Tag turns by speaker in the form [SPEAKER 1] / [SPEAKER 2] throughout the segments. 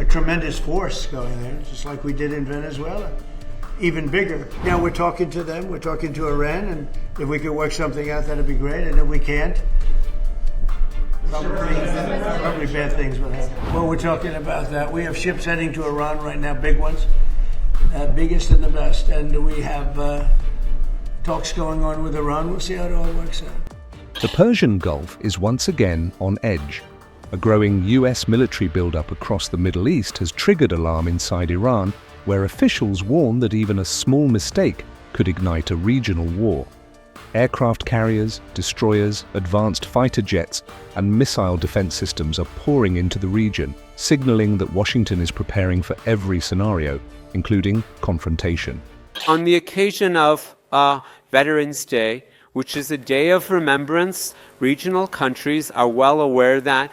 [SPEAKER 1] tremendous force going there, just like we did in Venezuela, even bigger. Now we're talking to them, we're talking to Iran, and if we could work something out, that'd be great, and if we can't, probably bad things will happen. Well, we're talking about that. We have ships heading to Iran right now, big ones, biggest and the best, and we have talks going on with Iran. We'll see how it all works out.
[SPEAKER 2] The Persian Gulf is once again on edge. A growing US military buildup across the Middle East has triggered alarm inside Iran, where officials warn that even a small mistake could ignite a regional war. Aircraft carriers, destroyers, advanced fighter jets, and missile defense systems are pouring into the region, signaling that Washington is preparing for every scenario, including confrontation.
[SPEAKER 3] On the occasion of Veterans Day, which is a day of remembrance, regional countries are well aware that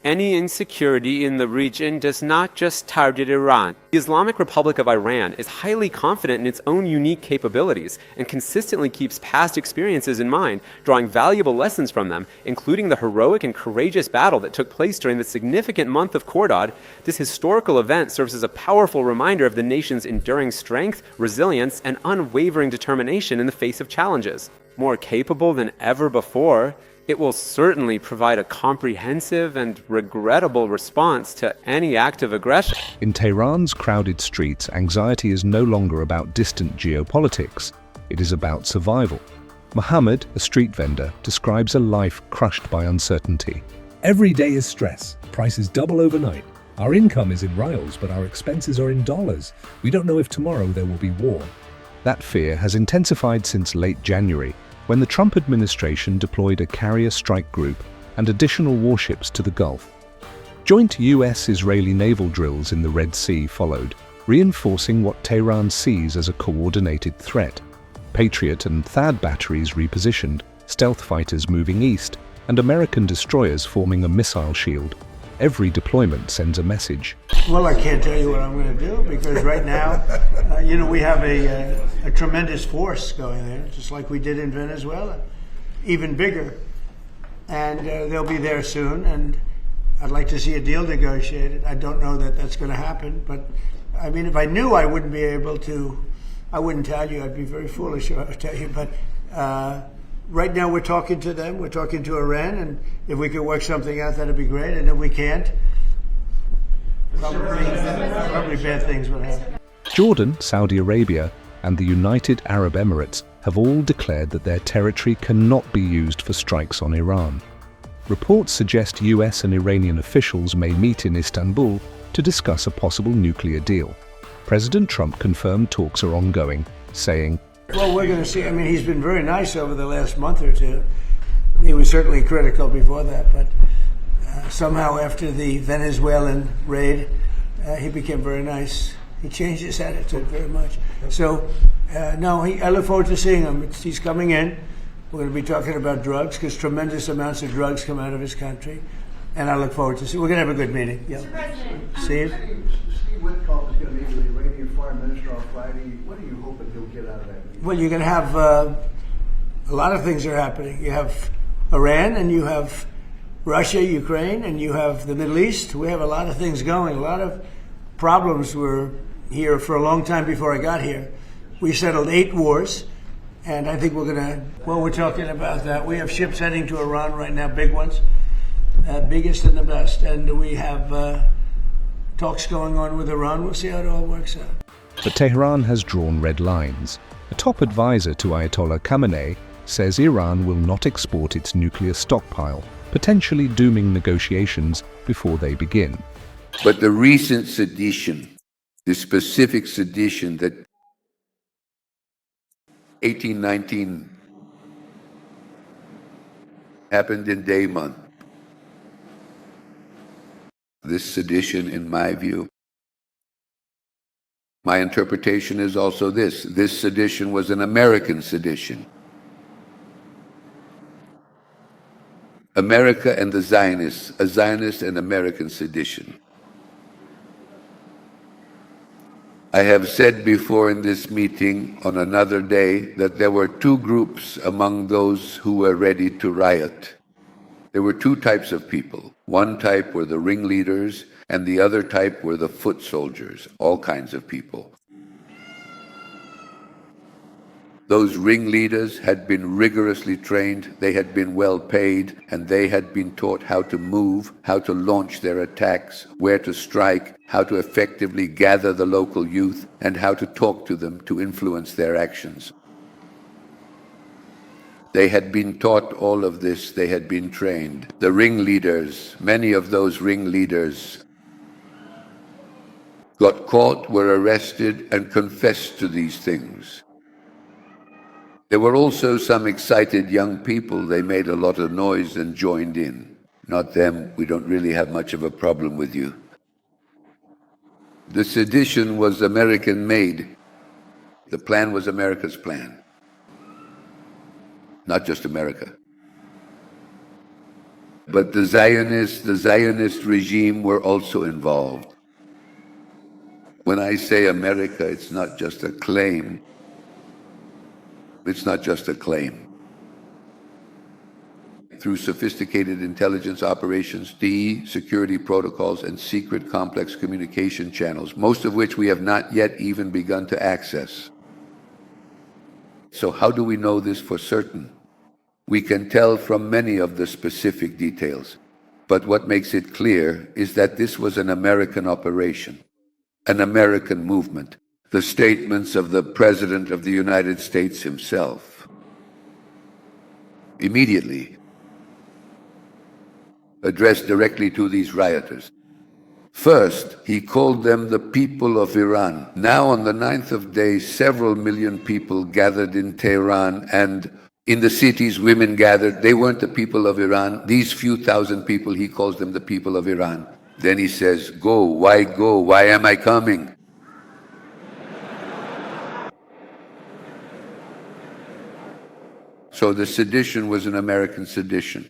[SPEAKER 3] any insecurity in the region does not just target Iran. The Islamic Republic of Iran is highly confident in its own unique capabilities and consistently keeps past experiences in mind, drawing valuable lessons from them, including the heroic and courageous battle that took place during the significant month of Khordad. This historical event serves as a powerful reminder of the nation's enduring strength, resilience, and unwavering determination in the face of challenges. More capable than ever before, it will certainly provide a comprehensive and regrettable response to any act of aggression.
[SPEAKER 2] In Tehran's crowded streets, anxiety is no longer about distant geopolitics. It is about survival. Mohammed, a street vendor, describes a life crushed by uncertainty.
[SPEAKER 4] Every day is stress. Prices double overnight. Our income is in rials, but our expenses are in dollars. We don't know if tomorrow there will be war.
[SPEAKER 2] That fear has intensified since late January, when the Trump administration deployed a carrier strike group and additional warships to the Gulf. Joint US-Israeli naval drills in the Red Sea followed, reinforcing what Tehran sees as a coordinated threat. Patriot and THAAD batteries repositioned, stealth fighters moving east, and American destroyers forming a missile shield. Every deployment sends a message.
[SPEAKER 1] Well, I can't tell you what I'm going to do, because right now, we have a tremendous force going there, just like we did in Venezuela, even bigger. And they'll be there soon, and I'd like to see a deal negotiated. I don't know that that's going to happen, but I mean, if I knew, I wouldn't be able to, I wouldn't tell you. I'd be very foolish if I would tell you, but right now we're talking to them, we're talking to Iran, and if we could work something out, that'd be great, and if we can't, probably bad things will happen.
[SPEAKER 2] Jordan, Saudi Arabia, and the United Arab Emirates have all declared that their territory cannot be used for strikes on Iran. Reports suggest US and Iranian officials may meet in Istanbul to discuss a possible nuclear deal. President Trump confirmed talks are ongoing, saying,
[SPEAKER 1] "Well, we're going to see. I mean, he's been very nice over the last month or two. He was certainly critical before that, but somehow after the Venezuelan raid, he became very nice. He changed his attitude very much. So, no, I look forward to seeing him. He's coming in. We're going to be talking about drugs, because tremendous amounts of drugs come out of his country. And I look forward to see. We're going to have a good meeting. Yeah. Steve
[SPEAKER 5] Witkoff is going to meet with the Iranian Foreign Minister on Friday. What are you hoping he'll get out of that meeting?
[SPEAKER 1] Well, you're going to have a lot of things are happening. You have Iran, and you have Russia, Ukraine, and you have the Middle East. We have a lot of things going. A lot of problems were here for a long time before I got here. We settled 8 wars, and I think we're going to, well, we're talking about that. We have ships heading to Iran right now, big ones, biggest and the best, and we have talks going on with Iran. We'll see how it all works out.
[SPEAKER 2] But Tehran has drawn red lines. A top advisor to Ayatollah Khamenei says Iran will not export its nuclear stockpile, potentially dooming negotiations before they begin.
[SPEAKER 6] But the recent sedition, the specific sedition that 1819 happened in Day-Month, this sedition, in my view, my interpretation is also this. This sedition was an American sedition. America and the Zionists, a Zionist and American sedition. I have said before in this meeting on another day that there were 2 groups among those who were ready to riot. There were 2 types of people. One type were the ringleaders and the other type were the foot soldiers, all kinds of people. Those ringleaders had been rigorously trained, they had been well paid, and they had been taught how to move, how to launch their attacks, where to strike, how to effectively gather the local youth, and how to talk to them to influence their actions. They had been taught all of this, they had been trained. The ringleaders, many of those ringleaders got caught, were arrested, and confessed to these things. There were also some excited young people. They made a lot of noise and joined in. Not them. We don't really have much of a problem with you. The sedition was American-made. The plan was America's plan, not just America. But the Zionist regime were also involved. When I say America, it's not just a claim. It's not just a claim. Through sophisticated intelligence operations, security protocols, and secret complex communication channels, most of which we have not yet even begun to access. So how do we know this for certain? We can tell from many of the specific details, but what makes it clear is that this was an American operation, an American movement. The statements of the President of the United States himself immediately addressed directly to these rioters. First, he called them the people of Iran. Now on the 9th of day, several million people gathered in Tehran, and in the cities women gathered. They weren't the people of Iran. These few thousand people, he calls them the people of Iran. Then he says, go, why go? Why am I coming? So the sedition was an American sedition.